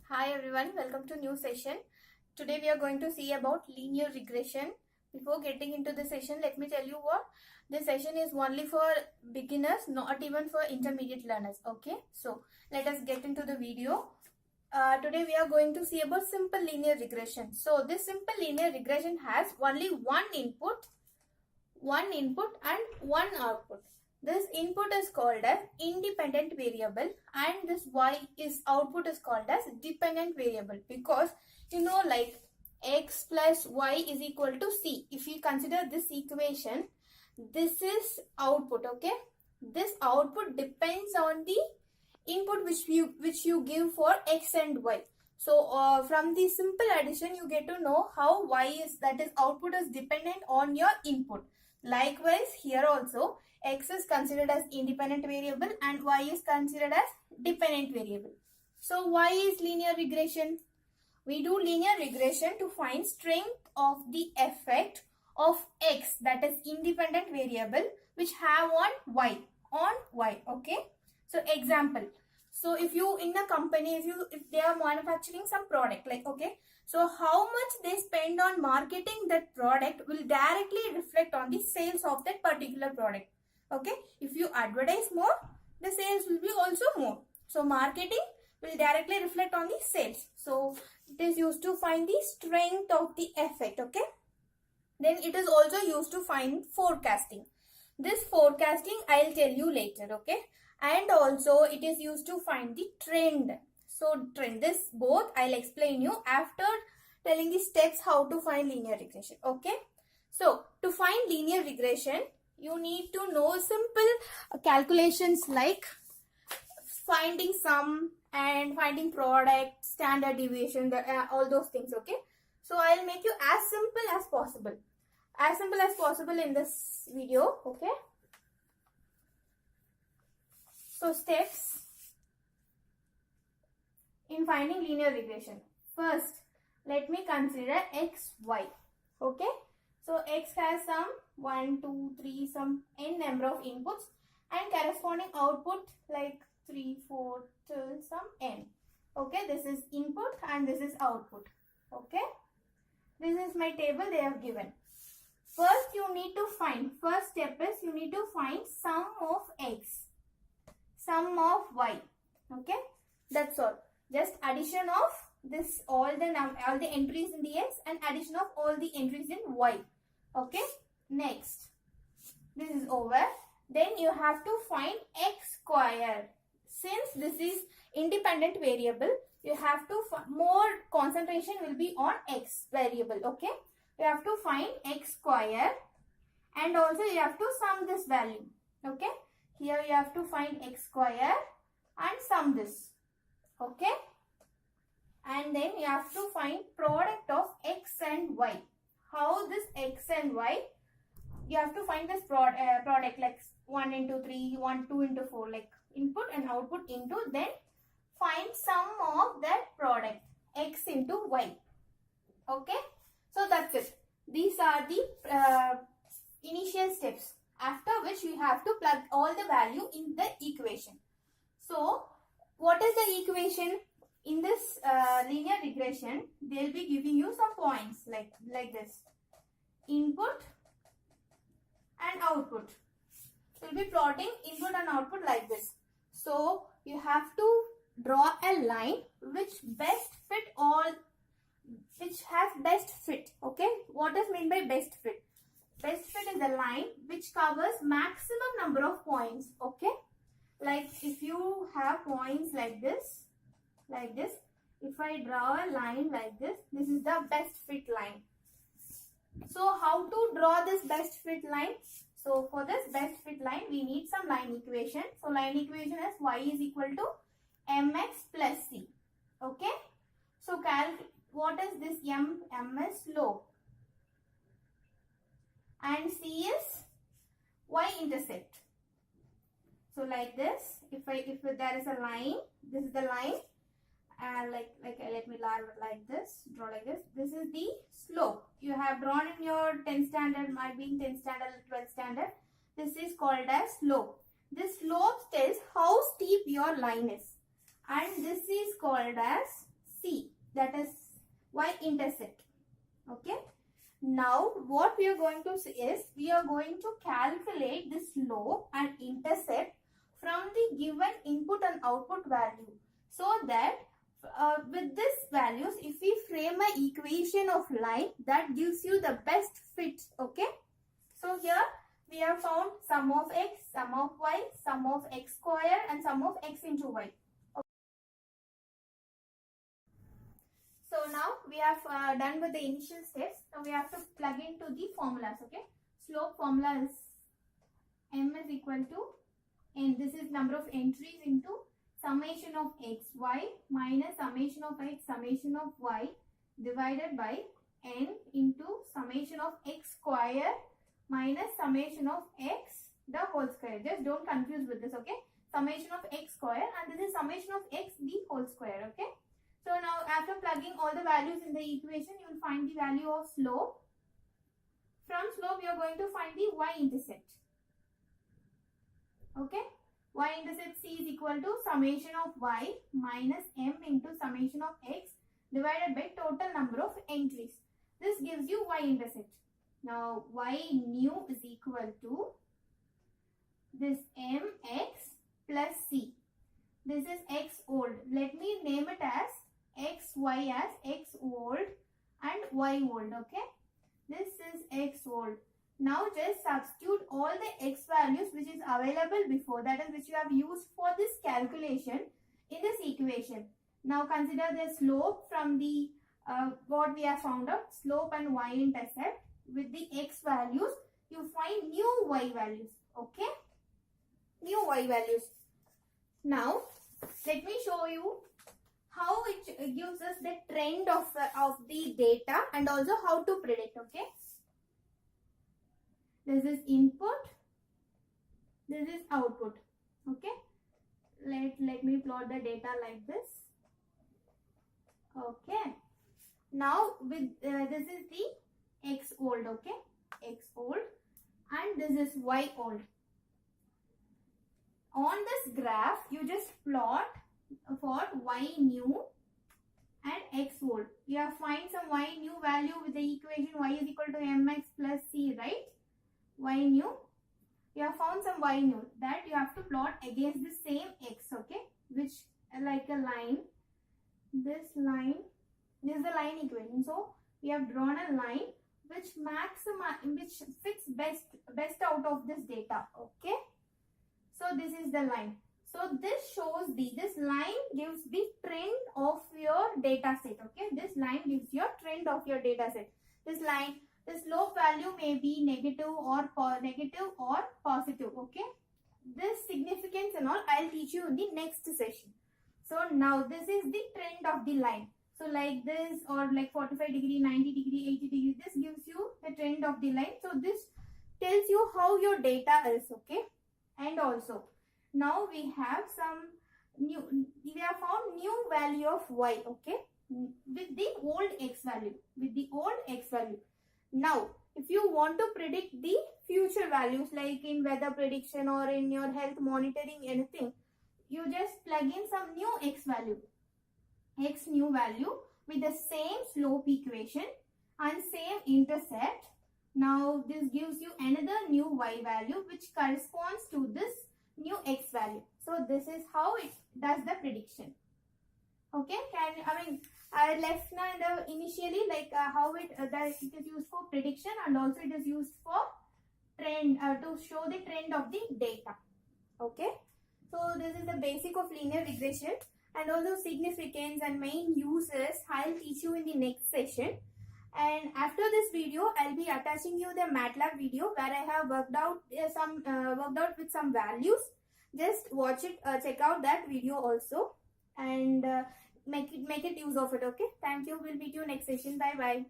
Hi everyone, welcome to new session. Today we are going to see about linear regression. Before getting into the session, let me tell you what this session is only for beginners, not even for intermediate learners. Okay, so let us get into the video. Today we are going to see about simple linear regression. So this simple linear regression has only one input and one output. This input is called as independent variable and this y is output is called as dependent variable, because like x plus y is equal to c. If you consider this equation, this is output. Okay, this output depends on the input which you give for x and y. So from the simple addition you get to know how y is, that is output, is dependent on your input. Likewise, here also x is considered as independent variable and y is considered as dependent variable. So why is linear regression? We do linear regression to find strength of the effect of x, that is independent variable, which have on y. Okay. So example. So if you in a company, if they are manufacturing some product, like, okay, so how much they spend on marketing that product will directly reflect on the sales of that particular product. Okay, if you advertise more, the sales will be also more. So marketing will directly reflect on the sales. So it is used to find the strength of the effect. Okay, then it is also used to find forecasting. This forecasting I'll tell you later. Okay, and also it is used to find the trend. So trend, this both I'll explain you after telling the steps how to find linear regression. Okay, so to find linear regression you need to know simple calculations like finding sum and finding product, standard deviation, all those things. Okay, so I'll make you as simple as possible in this video. Okay, so steps in finding linear regression. First, let me consider x, y. Okay, so x has some 1, 2, 3, some n number of inputs and corresponding output like 3, 4 till some n. Okay, this is input and this is output. Okay, this is my table they have given. First you need to find, first step is you need to find sum of x, sum of y. Okay, that's all. Just addition of this all the entries in the x and addition of all the entries in y. Okay, next, this is over. Then you have to find x square. Since this is independent variable, you have to more concentration will be on x variable. Okay, you have to find x square and also you have to sum this value. Okay, here you have to find x square and sum this. Okay, and then you have to find product of x and y. How this x and y, you have to find this product like 1 into 3, 1, 2 into 4, like input and output into, then find sum of that product x into y. Okay, so that's it. These are the initial steps, after which you have to plug all the value in the equation. So what is the equation? In this linear regression, they'll be giving you some points like this: input and output. We'll be plotting input and output like this. So you have to draw a line which has best fit. Okay, what is meant by best fit? Best fit is a line which covers maximum number of points. Okay, like if you have points like this, if I draw a line like this, this is the best fit line. So how to draw this best fit line? So for this best fit line, we need some line equation. So line equation is y is equal to mx plus c. Okay, so what is this? M is slope and c is y-intercept. So like this, if there is a line, this is the line. Let me draw like this. This is the slope you have drawn in your 10th standard, might be in 10th standard, 12th standard. This is called as slope. This slope tells how steep your line is, and this is called as that is y-intercept. Okay. Now what we are going to see is we are going to calculate the slope and intercept from the given input and output value, so that with this values, if we frame an equation of line, that gives you the best fit. Okay. So here we have found sum of x, sum of y, sum of x square and sum of x into y. Okay. So now we have done with the initial steps. Now we have to plug into the formulas. Okay. Slope formula is m is equal to, and this is number of entries into summation of xy minus summation of x summation of y divided by n into summation of x square minus summation of x the whole square. Just don't confuse with this. Okay. Summation of x square, and this is summation of x the whole square. Okay. So now after plugging all the values in the equation, you will find the value of slope. From slope you are going to find the y-intercept. Okay. Y-intercept c is equal to summation of y minus m into summation of x divided by total number of entries. This gives you y-intercept. Now y new is equal to this mx plus c. This is x old. Let me name it as xy as x old and y old. Okay. This is x old. Now just substitute all the x values which is available before, that is which you have used for this calculation, in this equation. Now consider the slope from the what we have found out, slope and y-intercept. With the x values you find new y values. Okay. New y values. Now let me show you how it gives us the trend of the data and also how to predict. Okay. This is input, this is output. Okay. Let me plot the data like this. Okay. Now with this is the x old. Okay. X old, and this is y old. On this graph you just plot for y new and x old. You have find some y new value with the equation y is equal to mx plus c, right? Y new, you have found some y new, that you have to plot against the same x. Okay, which like a line, this line, this is the line equation. So we have drawn a line which fits best out of this data. Okay. So this is the line. So this shows this line gives the trend of your data set. Okay. This line gives your trend of your data set. This line, the slope value may be negative or positive. Okay. This significance and all I'll teach you in the next session. So now this is the trend of the line. So like this, or like 45 degree, 90 degree, 80 degree, this gives you the trend of the line. So this tells you how your data is. Okay. And also now we have some new, we have found new value of y. Okay. With the old x value. Now if you want to predict the future values, like in weather prediction or in your health monitoring, anything, you just plug in some new x value, x new value with the same slope equation and same intercept. Now this gives you another new y value which corresponds to this new x value. So this is how it does the prediction. Okay, I left now initially like how it is used for prediction, and also it is used for trend to show the trend of the data. Okay, so this is the basic of linear regression, and also significance and main uses I'll teach you in the next session. And after this video, I'll be attaching you the MATLAB video where I have worked out with some values. Just watch it, check out that video also, and make it use of it. Okay, thank you. We'll meet you next session. Bye bye.